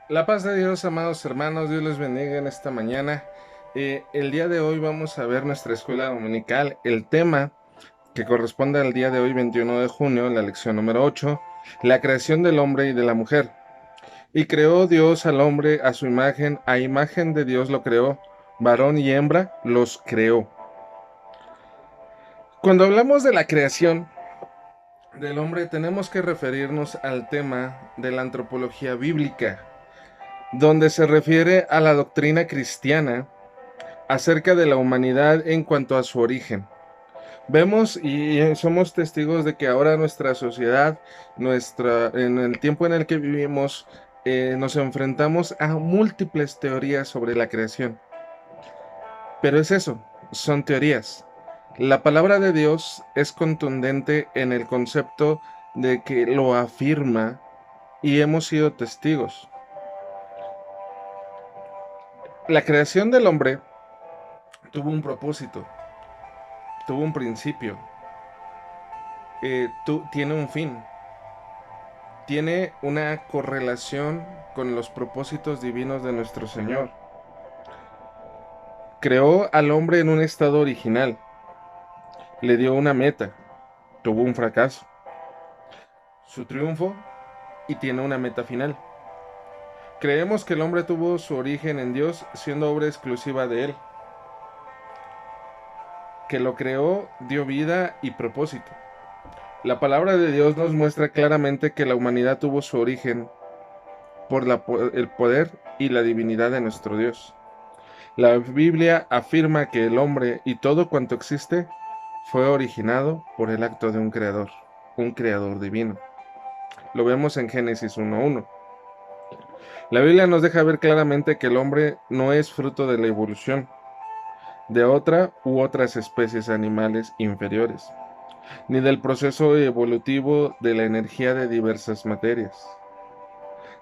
La paz de Dios, amados hermanos, Dios les bendiga en esta mañana. El día de hoy vamos a ver nuestra escuela dominical. El tema que corresponde al día de hoy, 21 de junio, la lección número 8, la creación del hombre y de la mujer. Y creó Dios al hombre a su imagen, a imagen de Dios lo creó, varón y hembra los creó. Cuando hablamos de la creación del hombre, tenemos que referirnos al tema de la antropología bíblica, donde se refiere a la doctrina cristiana acerca de la humanidad en cuanto a su origen. Vemos y somos testigos de que ahora nuestra sociedad, en el tiempo en el que vivimos, nos enfrentamos a múltiples teorías sobre la creación. Pero es eso, son teorías. La palabra de Dios es contundente en el concepto de que lo afirma y hemos sido testigos. La creación del hombre tuvo un propósito, tuvo un principio, tiene un fin, tiene una correlación con los propósitos divinos de nuestro Señor. Creó al hombre en un estado original, le dio una meta, tuvo un fracaso, su triunfo y tiene una meta final. Creemos que el hombre tuvo su origen en Dios siendo obra exclusiva de Él, que lo creó, dio vida y propósito. La palabra de Dios nos muestra claramente que la humanidad tuvo su origen por el poder y la divinidad de nuestro Dios. La Biblia afirma que el hombre y todo cuanto existe fue originado por el acto de un creador divino. Lo vemos en Génesis 1:1. La Biblia nos deja ver claramente que el hombre no es fruto de la evolución de otra u otras especies animales inferiores, ni del proceso evolutivo de la energía de diversas materias,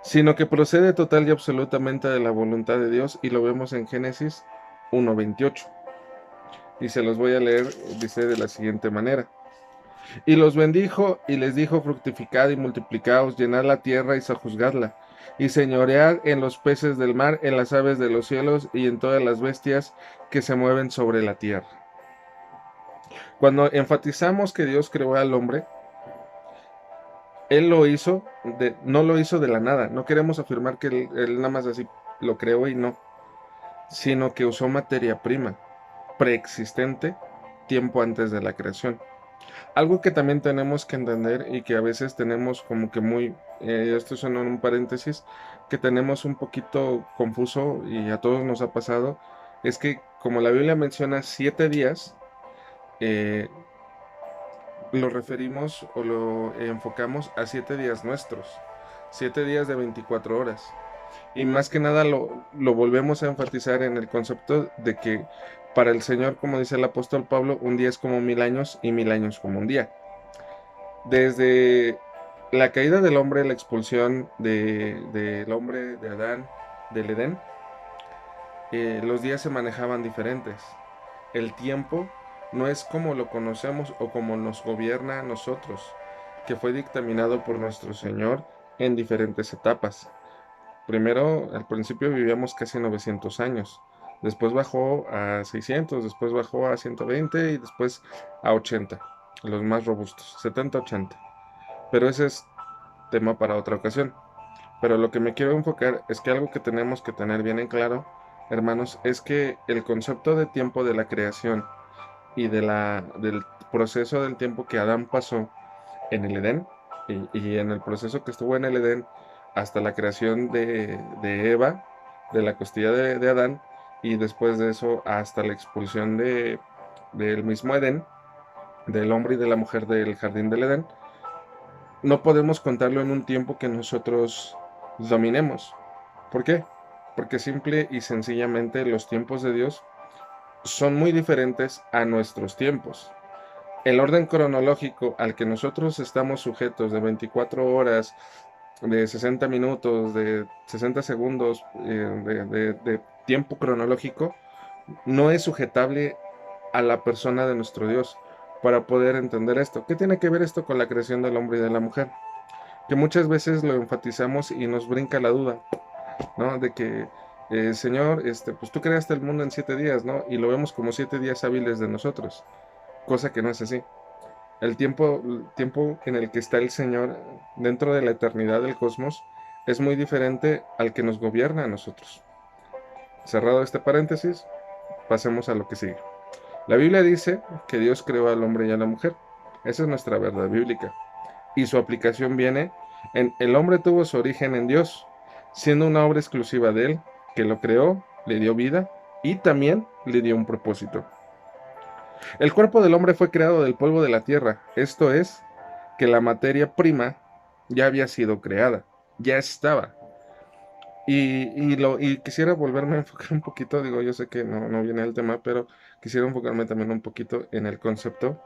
sino que procede total y absolutamente de la voluntad de Dios, y lo vemos en Génesis 1:28. Y se los voy a leer, dice de la siguiente manera. Y los bendijo y les dijo: fructificad y multiplicaos, llenad la tierra y sojuzgadla, y señoread en los peces del mar, en las aves de los cielos y en todas las bestias que se mueven sobre la tierra. Cuando enfatizamos que Dios creó al hombre, Él lo hizo, no lo hizo de la nada. No queremos afirmar que él nada más así lo creó y no, sino que usó materia prima, preexistente, tiempo antes de la creación. Algo que también tenemos que entender y que a veces tenemos como que esto suena en un paréntesis, que tenemos un poquito confuso y a todos nos ha pasado, es que como la Biblia menciona 7 días, eh, lo referimos o lo enfocamos a 7 días nuestros, 7 días de 24 horas. Y más que nada lo volvemos a enfatizar en el concepto de que para el Señor, como dice el apóstol Pablo, un día es como 1000 años y 1000 años como un día. Desde la caída del hombre, la expulsión del hombre de Adán, del Edén, los días se manejaban diferentes. El tiempo no es como lo conocemos o como nos gobierna a nosotros, que fue dictaminado por nuestro Señor en diferentes etapas. Primero, al principio vivíamos casi 900 años, después bajó a 600, después bajó a 120 y después a 80, los más robustos, 70-80. Pero ese es tema para otra ocasión. Pero lo que me quiero enfocar es que algo que tenemos que tener bien en claro, hermanos, es que el concepto de tiempo de la creación y del proceso del tiempo que Adán pasó en el Edén y en el proceso que estuvo en el Edén hasta la creación de Eva, de la costilla de Adán, y después de eso hasta la expulsión del mismo Edén, del hombre y de la mujer del jardín del Edén, no podemos contarlo en un tiempo que nosotros dominemos. ¿Por qué? Porque simple y sencillamente los tiempos de Dios son muy diferentes a nuestros tiempos. El orden cronológico al que nosotros estamos sujetos de 24 horas, de 60 minutos, de 60 segundos de tiempo cronológico, no es sujetable a la persona de nuestro Dios para poder entender esto. ¿Qué tiene que ver esto con la creación del hombre y de la mujer? Que muchas veces lo enfatizamos y nos brinca la duda. ¿no? De que, Señor, pues tú creaste el mundo en 7 días, ¿no? Y lo vemos como 7 días hábiles de nosotros, cosa que no es así. El tiempo en el que está el Señor dentro de la eternidad del cosmos es muy diferente al que nos gobierna a nosotros. Cerrado este paréntesis, pasemos a lo que sigue. La Biblia dice que Dios creó al hombre y a la mujer. Esa es nuestra verdad bíblica. Y su aplicación viene en el hombre tuvo su origen en Dios, siendo una obra exclusiva de Él, que lo creó, le dio vida y también le dio un propósito. El cuerpo del hombre fue creado del polvo de la tierra, esto es, que la materia prima ya había sido creada, ya estaba. Y quisiera volverme a enfocar un poquito, digo, yo sé que no viene el tema, pero quisiera enfocarme también un poquito en el concepto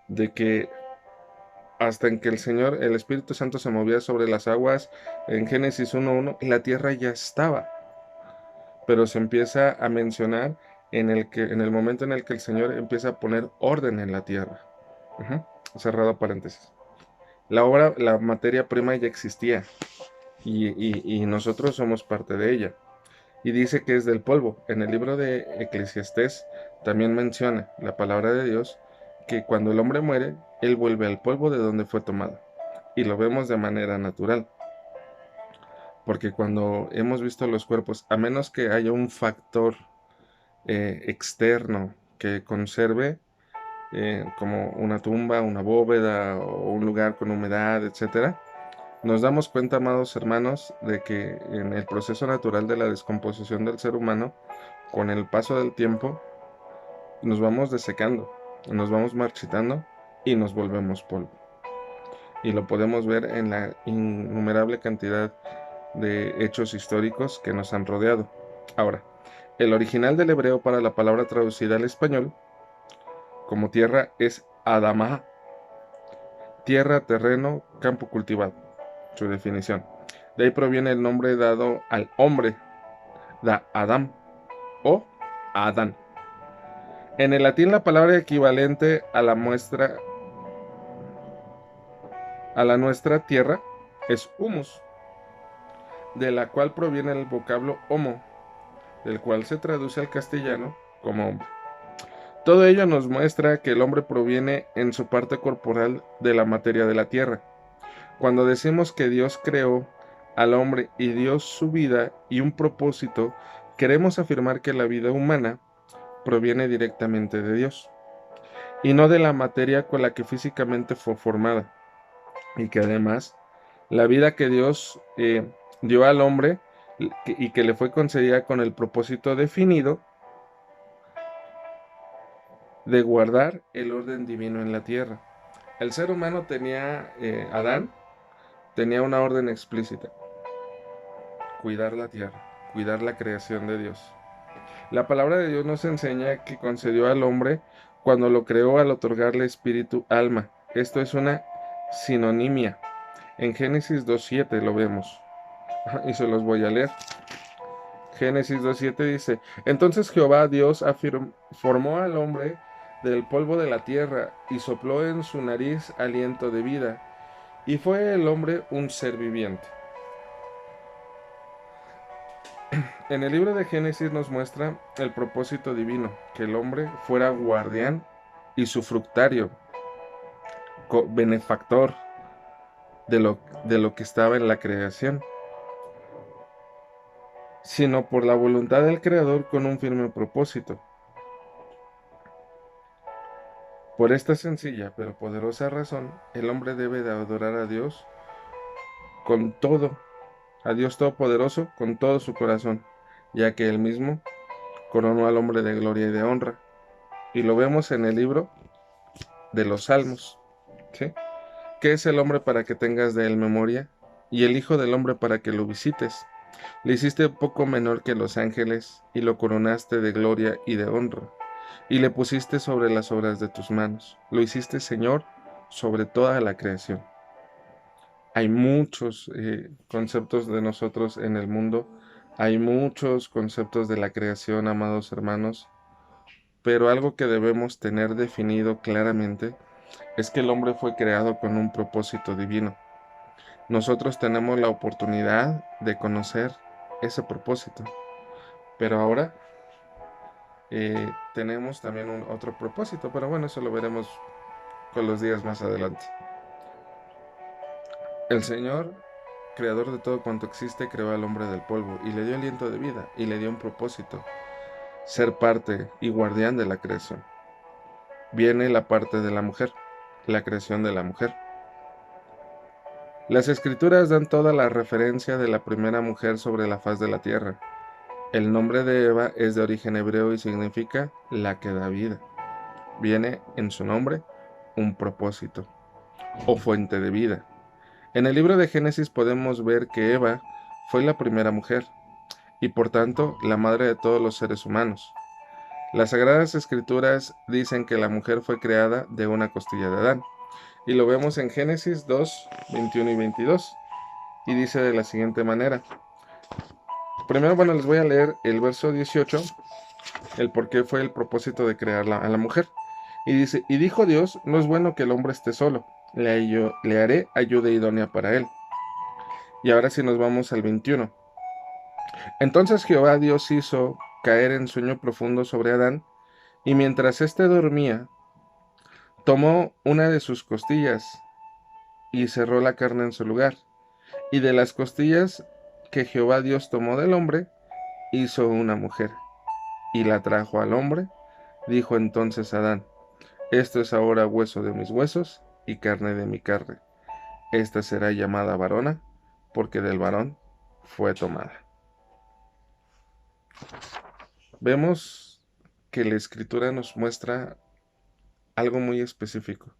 de que hasta en que el Señor, el Espíritu Santo se movía sobre las aguas, en Génesis 1:1, la tierra ya estaba, pero se empieza a mencionar en el momento en el que el Señor empieza a poner orden en la tierra. Cerrado paréntesis. La materia prima ya existía y nosotros somos parte de ella. Y dice que es del polvo. En el libro de Eclesiastés también menciona la palabra de Dios que cuando el hombre muere, él vuelve al polvo de donde fue tomado. Y lo vemos de manera natural. Porque cuando hemos visto los cuerpos, a menos que haya un factor externo que conserve, como una tumba, una bóveda o un lugar con humedad, etcétera, nos damos cuenta, amados hermanos, de que en el proceso natural de la descomposición del ser humano, con el paso del tiempo, nos vamos desecando, nos vamos marchitando y nos volvemos polvo. Y lo podemos ver en la innumerable cantidad de hechos históricos que nos han rodeado. Ahora, el original del hebreo para la palabra traducida al español como tierra es Adamá, tierra, terreno, campo cultivado, su definición. De ahí proviene el nombre dado al hombre, da Adam o Adán. En el latín la palabra equivalente a la nuestra tierra es humus, de la cual proviene el vocablo homo, del cual se traduce al castellano como hombre. Todo ello nos muestra que el hombre proviene en su parte corporal de la materia de la tierra. Cuando decimos que Dios creó al hombre y dio su vida y un propósito, queremos afirmar que la vida humana proviene directamente de Dios y no de la materia con la que físicamente fue formada, y que además la vida que Dios dio al hombre y que le fue concedida con el propósito definido de guardar el orden divino en la tierra. El ser humano tenía, Adán, tenía una orden explícita: cuidar la tierra, cuidar la creación de Dios. La palabra de Dios nos enseña que concedió al hombre cuando lo creó al otorgarle espíritu, alma. Esto es una sinonimia. En Génesis 2:7 lo vemos. Y se los voy a leer. Génesis 2:7 dice: Entonces Jehová Dios formó al hombre del polvo de la tierra y sopló en su nariz aliento de vida, y fue el hombre un ser viviente. En el libro de Génesis nos muestra el propósito divino, que el hombre fuera guardián y sufructario, benefactor de lo que estaba en la creación, sino por la voluntad del Creador con un firme propósito. Por esta sencilla pero poderosa razón, el hombre debe de adorar a Dios con todo, a Dios Todopoderoso con todo su corazón, ya que Él mismo coronó al hombre de gloria y de honra. Y lo vemos en el libro de los Salmos, ¿sí? ¿Qué es el hombre para que tengas de él memoria? Y el Hijo del hombre para que lo visites. Le hiciste poco menor que los ángeles, y lo coronaste de gloria y de honra, y le pusiste sobre las obras de tus manos. Lo hiciste Señor sobre toda la creación. Hay muchos conceptos de nosotros en el mundo, hay muchos conceptos de la creación, amados hermanos, pero algo que debemos tener definido claramente es que el hombre fue creado con un propósito divino. Nosotros tenemos la oportunidad de conocer ese propósito. Pero ahora tenemos también otro propósito, pero bueno, eso lo veremos con los días más adelante. El Señor, creador de todo cuanto existe, creó al hombre del polvo y le dio aliento de vida y le dio un propósito, ser parte y guardián de la creación. Viene la parte de la mujer, la creación de la mujer. Las escrituras dan toda la referencia de la primera mujer sobre la faz de la tierra. El nombre de Eva es de origen hebreo y significa la que da vida. Viene en su nombre un propósito o fuente de vida. En el libro de Génesis podemos ver que Eva fue la primera mujer y por tanto la madre de todos los seres humanos. Las Sagradas Escrituras dicen que la mujer fue creada de una costilla de Adán y lo vemos en Génesis 2, 21 y 22 y dice de la siguiente manera. Primero, bueno, les voy a leer el verso 18, el por qué fue el propósito de crear a la mujer. Y dice, y dijo Dios, no es bueno que el hombre esté solo, le haré ayuda idónea para él. Y ahora sí nos vamos al 21. Entonces Jehová Dios hizo caer en sueño profundo sobre Adán, y mientras éste dormía, tomó una de sus costillas y cerró la carne en su lugar. Y de las costillas que Jehová Dios tomó del hombre, hizo una mujer, y la trajo al hombre. Dijo entonces Adán, esto es ahora hueso de mis huesos y carne de mi carne. Esta será llamada varona, porque del varón fue tomada. Vemos que la Escritura nos muestra algo muy específico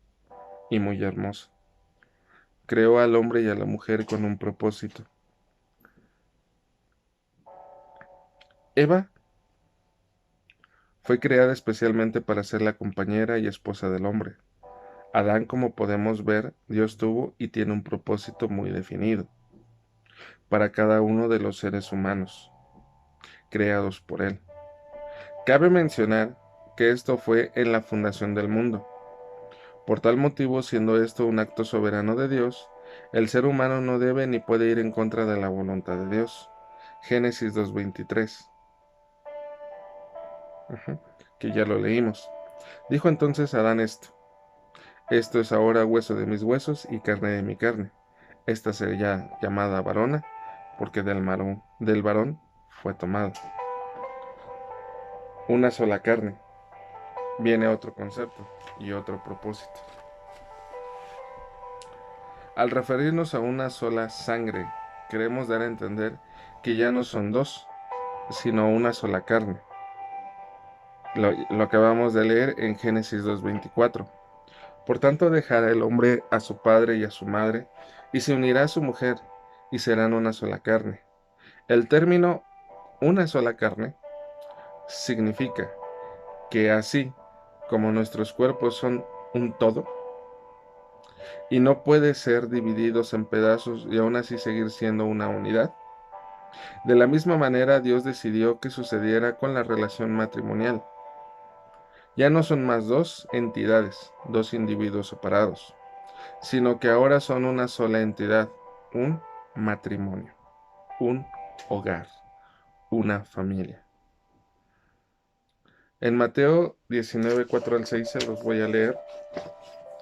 y muy hermoso. Creó al hombre y a la mujer con un propósito. Eva fue creada especialmente para ser la compañera y esposa del hombre. Adán, como podemos ver, Dios tuvo y tiene un propósito muy definido para cada uno de los seres humanos creados por él. Cabe mencionar que esto fue en la fundación del mundo. Por tal motivo, siendo esto un acto soberano de Dios, el ser humano no debe ni puede ir en contra de la voluntad de Dios. Génesis 2:23, que ya lo leímos. Dijo entonces Adán esto es ahora hueso de mis huesos y carne de mi carne. Esta será llamada varona, porque del varón fue tomado. Una sola carne. Viene otro concepto y otro propósito. Al referirnos a una sola sangre, queremos dar a entender que ya no son dos, sino una sola carne. Lo acabamos de leer en Génesis 2:24. Por tanto dejará el hombre a su padre y a su madre, y se unirá a su mujer, y serán una sola carne. El término una sola carne significa que así como nuestros cuerpos son un todo, y no puede ser divididos en pedazos y aún así seguir siendo una unidad, de la misma manera Dios decidió que sucediera con la relación matrimonial. Ya no son más dos entidades, dos individuos separados, sino que ahora son una sola entidad, un matrimonio, un hogar, una familia. En Mateo 19, 4 al 6 se los voy a leer.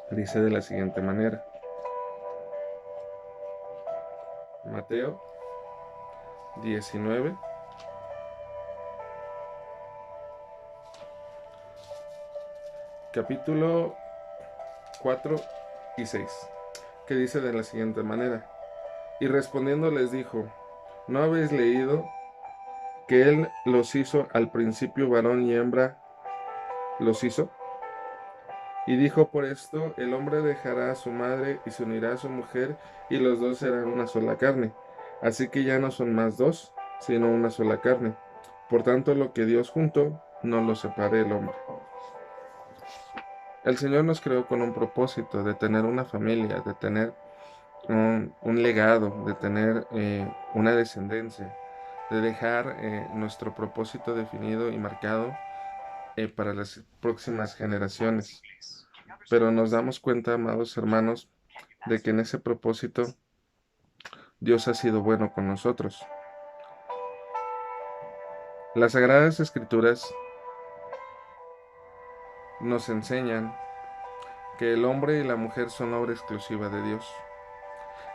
Dice de la siguiente manera. Mateo 19, capítulo 4 y 6, que dice de la siguiente manera. Y respondiendo les dijo, ¿no habéis leído que Él los hizo al principio varón y hembra los hizo? Y dijo por esto, el hombre dejará a su madre y se unirá a su mujer, y los dos serán una sola carne. Así que ya no son más dos, sino una sola carne. Por tanto, lo que Dios juntó, no lo separe el hombre. El Señor nos creó con un propósito de tener una familia, de tener un legado, de tener una descendencia, de dejar nuestro propósito definido y marcado para las próximas generaciones. Pero nos damos cuenta, amados hermanos, de que en ese propósito Dios ha sido bueno con nosotros. Las Sagradas Escrituras nos enseñan que el hombre y la mujer son obra exclusiva de Dios.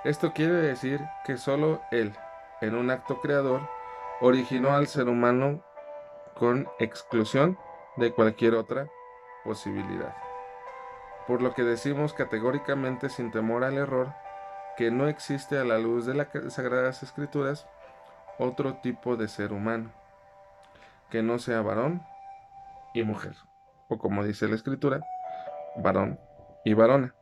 Esto quiere decir que solo Él, en un acto creador, originó al ser humano con exclusión de cualquier otra posibilidad. Por lo que decimos categóricamente, sin temor al error, que no existe a la luz de las Sagradas Escrituras otro tipo de ser humano que no sea varón y mujer, o como dice la Escritura, varón y varona.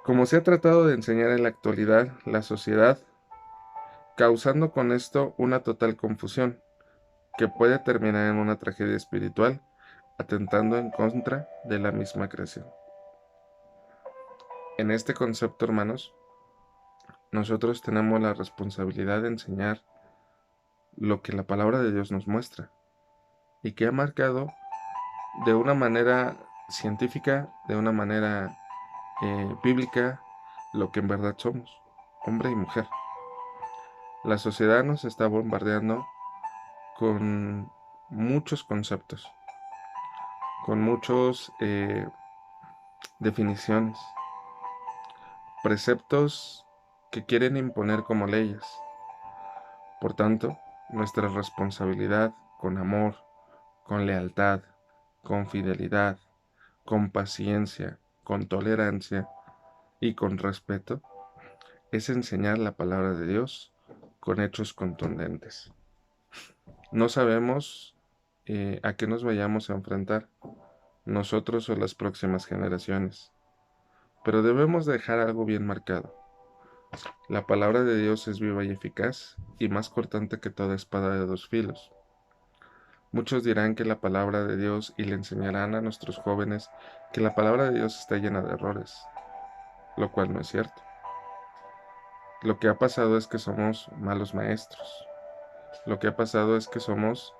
Como se ha tratado de enseñar en la actualidad la sociedad, causando con esto una total confusión, que puede terminar en una tragedia espiritual, atentando en contra de la misma creación. En este concepto, hermanos, nosotros tenemos la responsabilidad de enseñar lo que la palabra de Dios nos muestra y que ha marcado de una manera científica, de una manera bíblica, lo que en verdad somos, hombre y mujer. La sociedad nos está bombardeando con muchos conceptos, con muchas definiciones, preceptos que quieren imponer como leyes. Por tanto, nuestra responsabilidad con amor, con lealtad, con fidelidad, con paciencia, con tolerancia y con respeto es enseñar la palabra de Dios con hechos contundentes. No sabemos a qué nos vayamos a enfrentar nosotros o las próximas generaciones, pero debemos dejar algo bien marcado. La palabra de Dios es viva y eficaz y más cortante que toda espada de dos filos. Muchos dirán que la palabra de Dios y le enseñarán a nuestros jóvenes que la palabra de Dios está llena de errores, lo cual no es cierto. Lo que ha pasado es que somos malos maestros. Lo que ha pasado es que somos,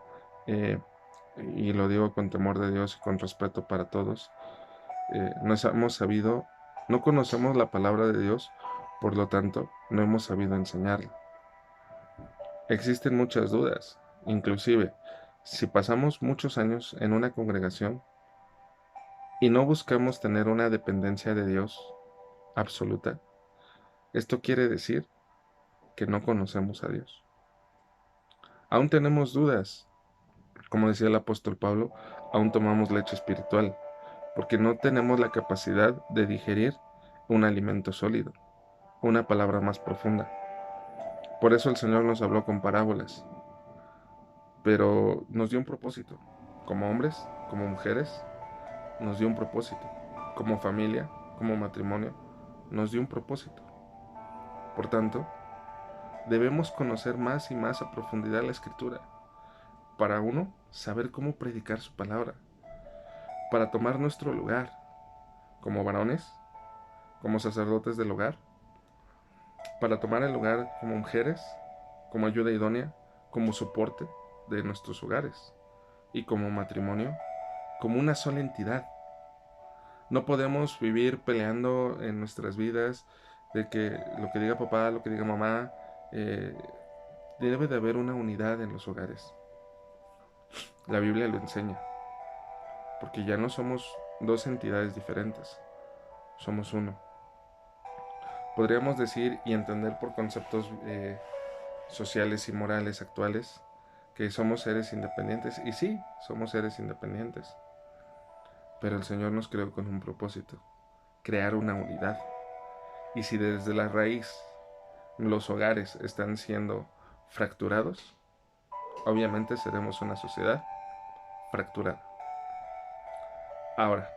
y lo digo con temor de Dios y con respeto para todos, no hemos sabido, no conocemos la palabra de Dios, por lo tanto, no hemos sabido enseñarla. Existen muchas dudas, inclusive, si pasamos muchos años en una congregación y no buscamos tener una dependencia de Dios absoluta, esto quiere decir que no conocemos a Dios. Aún tenemos dudas, como decía el apóstol Pablo, aún tomamos leche espiritual, porque no tenemos la capacidad de digerir un alimento sólido, una palabra más profunda. Por eso el Señor nos habló con parábolas, pero nos dio un propósito. Como hombres, como mujeres, nos dio un propósito. Como familia, como matrimonio, nos dio un propósito. Por tanto, debemos conocer más y más a profundidad la Escritura, para uno, saber cómo predicar su palabra, para tomar nuestro lugar como varones, como sacerdotes del hogar, para tomar el lugar como mujeres, como ayuda idónea, como soporte de nuestros hogares y como matrimonio, como una sola entidad. No podemos vivir peleando en nuestras vidas de que lo que diga papá, lo que diga mamá, debe de haber una unidad en los hogares. La Biblia lo enseña, porque ya no somos dos entidades diferentes, somos uno. Podríamos decir y entender por conceptos sociales y morales actuales que somos seres independientes, y sí, somos seres independientes, pero el Señor nos creó con un propósito, crear una unidad. Y si desde la raíz los hogares están siendo fracturados, obviamente seremos una sociedad fracturada. Ahora,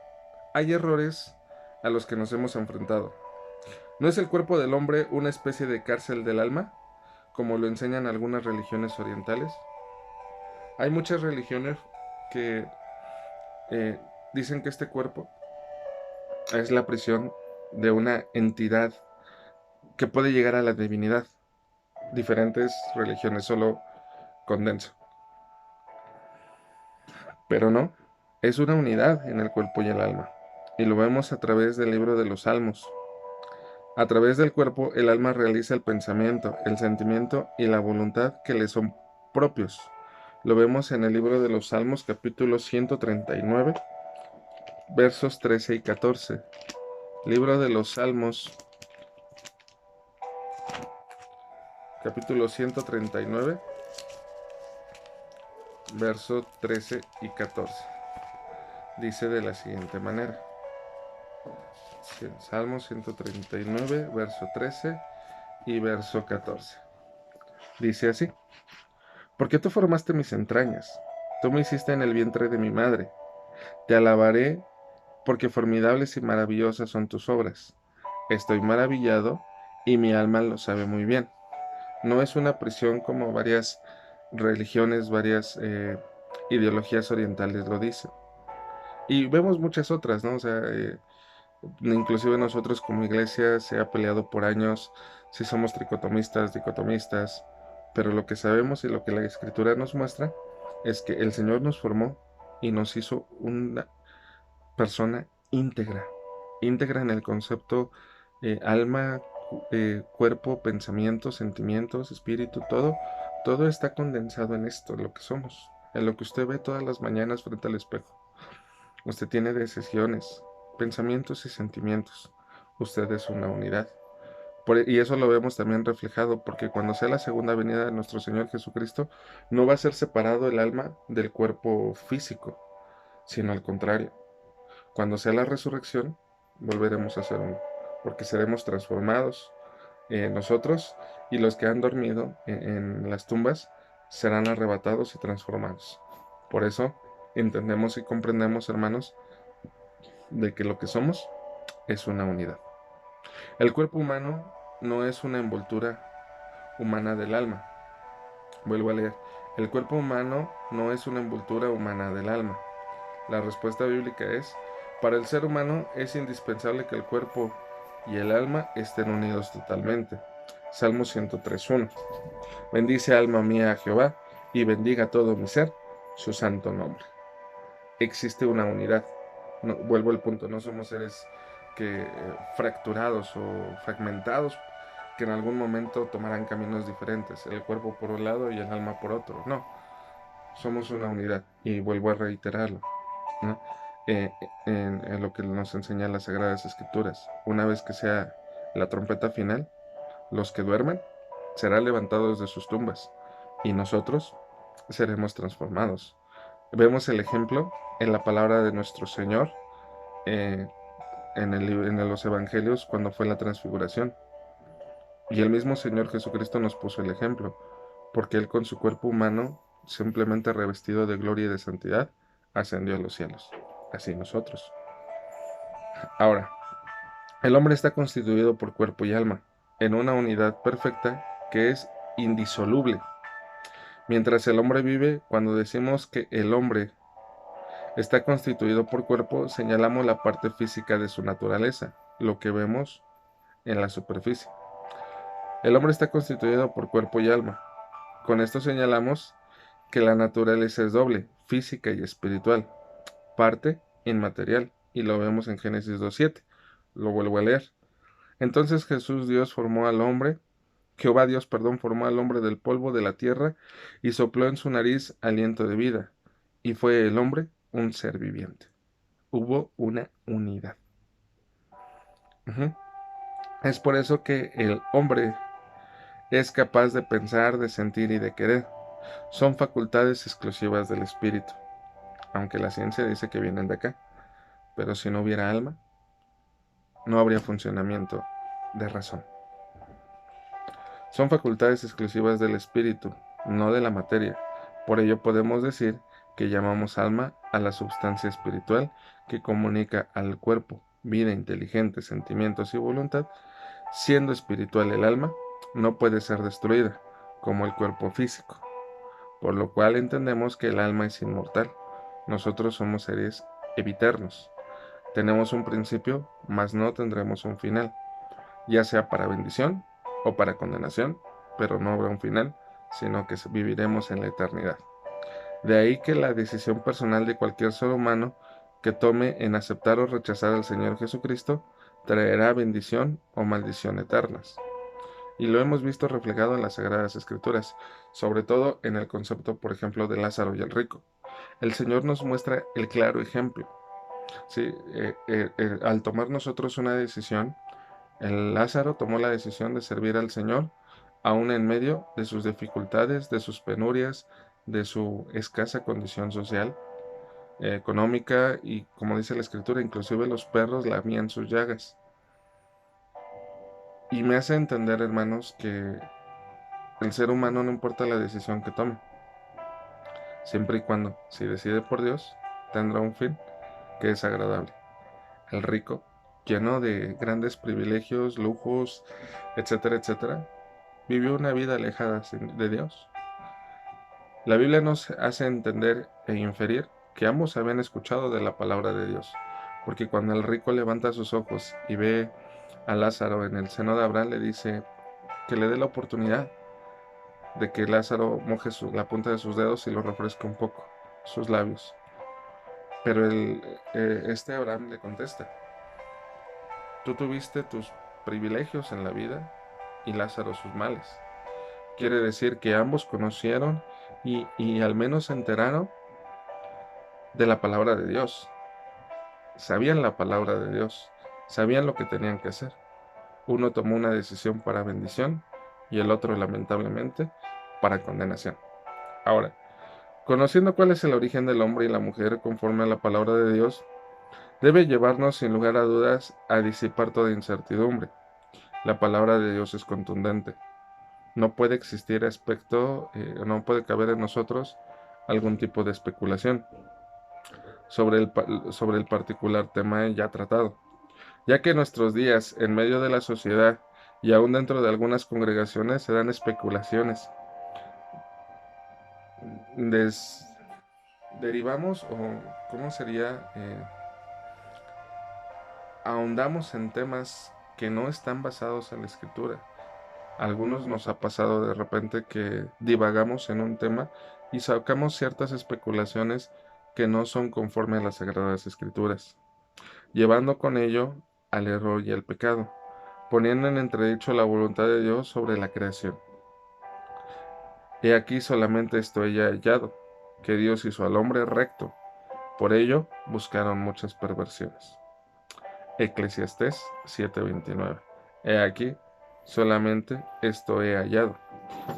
hay errores a los que nos hemos enfrentado. ¿No es el cuerpo del hombre una especie de cárcel del alma, como lo enseñan algunas religiones orientales? Hay muchas religiones que eh, dicen que este cuerpo es la prisión de una entidad que puede llegar a la divinidad. Diferentes religiones solo condenso. Pero no, es una unidad en el cuerpo y el alma. Y lo vemos a través del libro de los Salmos. A través del cuerpo, el alma realiza el pensamiento, el sentimiento y la voluntad que le son propios. Lo vemos en el libro de los Salmos, capítulo 139, versos 13 y 14. Libro de los Salmos, capítulo 139, versos 13 y 14. Dice de la siguiente manera. Salmo 139, verso 13 y verso 14. Dice así: Porque tú formaste mis entrañas, tú me hiciste en el vientre de mi madre. Te alabaré porque formidables y maravillosas son tus obras. Estoy maravillado y mi alma lo sabe muy bien. No es una prisión como varias religiones, varias ideologías orientales lo dicen. Y vemos muchas otras, ¿no? O sea, inclusive nosotros como iglesia se ha peleado por años si somos tricotomistas, dicotomistas, pero lo que sabemos y lo que la escritura nos muestra es que el Señor nos formó y nos hizo una persona íntegra, íntegra en el concepto alma, cuerpo, pensamientos, sentimientos, espíritu, todo está condensado en esto, en lo que somos, en lo que usted ve todas las mañanas frente al espejo. Usted tiene decisiones, pensamientos y sentimientos. Usted es una unidad. Y eso lo vemos también reflejado, porque cuando sea la segunda venida de nuestro Señor Jesucristo, no va a ser separado el alma del cuerpo físico, sino al contrario. Cuando sea la resurrección, volveremos a ser uno, porque seremos transformados nosotros, y los que han dormido en las tumbas serán arrebatados y transformados. Por eso entendemos y comprendemos, hermanos, de que lo que somos es una unidad. El cuerpo humano no es una envoltura humana del alma. Vuelvo a leer. El cuerpo humano no es una envoltura humana del alma. La respuesta bíblica es: para el ser humano es indispensable que el cuerpo y el alma estén unidos totalmente. Salmo 103:1. Bendice alma mía a Jehová, y bendiga todo mi ser su santo nombre. Existe una unidad. No, vuelvo al punto, no somos seres que fracturados o fragmentados, que en algún momento tomarán caminos diferentes, el cuerpo por un lado y el alma por otro. No, somos una unidad, y vuelvo a reiterarlo, ¿no? En lo que nos enseñan las Sagradas Escrituras. Una vez que sea la trompeta final, los que duermen serán levantados de sus tumbas, y nosotros seremos transformados. Vemos el ejemplo en la palabra de nuestro Señor, eh, en los evangelios, cuando fue la transfiguración. Y el mismo Señor Jesucristo nos puso el ejemplo, porque Él, con su cuerpo humano, simplemente revestido de gloria y de santidad, ascendió a los cielos. Así nosotros. Ahora, el hombre está constituido por cuerpo y alma, en una unidad perfecta que es indisoluble. Mientras el hombre vive, cuando decimos que el hombre está constituido por cuerpo, señalamos la parte física de su naturaleza, lo que vemos en la superficie. El hombre está constituido por cuerpo y alma. Con esto señalamos que la naturaleza es doble, física y espiritual, parte inmaterial, y lo vemos en Génesis 2:7. Lo vuelvo a leer. Entonces Jehová Dios, formó al hombre del polvo de la tierra y sopló en su nariz aliento de vida, y fue el hombre un ser viviente. Hubo una unidad. Es por eso que el hombre es capaz de pensar, de sentir y de querer. Son facultades exclusivas del espíritu, aunque la ciencia dice que vienen de acá. Pero si no hubiera alma, no habría funcionamiento de razón. Son facultades exclusivas del espíritu, no de la materia. Por ello podemos decir que llamamos alma a la substancia espiritual que comunica al cuerpo vida inteligente, sentimientos y voluntad. Siendo espiritual el alma, no puede ser destruida, como el cuerpo físico, por lo cual entendemos que el alma es inmortal. Nosotros somos seres eviternos. Tenemos un principio, mas no tendremos un final, ya sea para bendición o para condenación, pero no habrá un final, sino que viviremos en la eternidad. De ahí que la decisión personal de cualquier ser humano que tome en aceptar o rechazar al Señor Jesucristo traerá bendición o maldición eternas. Y lo hemos visto reflejado en las Sagradas Escrituras, sobre todo en el concepto, por ejemplo, de Lázaro y el rico. El Señor nos muestra el claro ejemplo. ¿Sí? Al tomar nosotros una decisión, el Lázaro tomó la decisión de servir al Señor, aún en medio de sus dificultades, de sus penurias, de su escasa condición social, económica, y como dice la Escritura, inclusive los perros lamían sus llagas. Y me hace entender, hermanos, que el ser humano, no importa la decisión que tome, siempre y cuando, si decide por Dios, tendrá un fin que es agradable. El rico, lleno de grandes privilegios, lujos, etcétera, etcétera, vivió una vida alejada de Dios. La Biblia nos hace entender e inferir que ambos habían escuchado de la palabra de Dios, porque cuando el rico levanta sus ojos y ve a Lázaro en el seno de Abraham, le dice que le dé la oportunidad de que Lázaro moje la punta de sus dedos y lo refresque un poco sus labios. Pero este Abraham le contesta: tú tuviste tus privilegios en la vida y Lázaro sus males. Quiere decir que ambos conocieron y al menos se enteraron de la palabra de Dios. Sabían la palabra de Dios, sabían lo que tenían que hacer. Uno tomó una decisión para bendición y el otro, lamentablemente, para condenación. Ahora, conociendo cuál es el origen del hombre y la mujer conforme a la palabra de Dios, debe llevarnos sin lugar a dudas a disipar toda incertidumbre. La palabra de Dios es contundente. No puede existir no puede caber en nosotros algún tipo de especulación sobre el particular tema ya tratado, ya que en nuestros días, en medio de la sociedad y aún dentro de algunas congregaciones, se dan especulaciones. Derivamos, o ¿cómo sería? Ahondamos en temas que no están basados en la Escritura. A algunos nos ha pasado de repente que divagamos en un tema y sacamos ciertas especulaciones que no son conforme a las Sagradas Escrituras, llevando con ello al error y al pecado, poniendo en entredicho la voluntad de Dios sobre la creación. He aquí solamente esto he hallado, que Dios hizo al hombre recto, por ello buscaron muchas perversiones. Eclesiastés 7:29. He aquí solamente esto he hallado,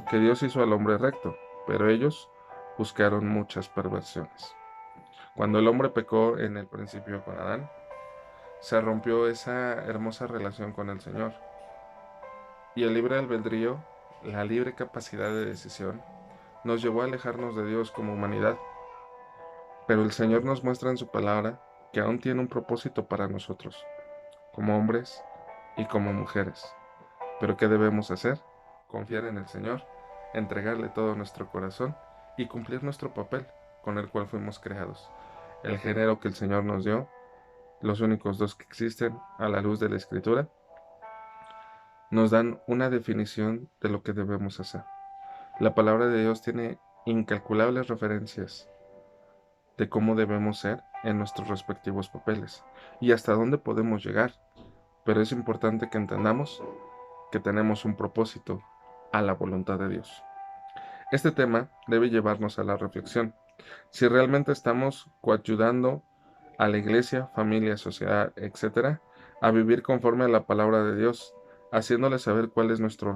que Dios hizo al hombre recto, pero ellos buscaron muchas perversiones. Cuando el hombre pecó en el principio con Adán, se rompió esa hermosa relación con el Señor. Y el libre albedrío, la libre capacidad de decisión, nos llevó a alejarnos de Dios como humanidad. Pero el Señor nos muestra en su palabra que aún tiene un propósito para nosotros, como hombres y como mujeres. ¿Pero qué debemos hacer? Confiar en el Señor, entregarle todo nuestro corazón y cumplir nuestro papel con el cual fuimos creados. El género que el Señor nos dio, los únicos dos que existen a la luz de la Escritura, nos dan una definición de lo que debemos hacer. La palabra de Dios tiene incalculables referencias de cómo debemos ser en nuestros respectivos papeles y hasta dónde podemos llegar. Pero es importante que entendamos que tenemos un propósito a la voluntad de Dios. Este tema debe llevarnos a la reflexión. Si realmente estamos coayudando a la iglesia, familia, sociedad, etcétera, a vivir conforme a la palabra de Dios, haciéndole saber cuál es nuestro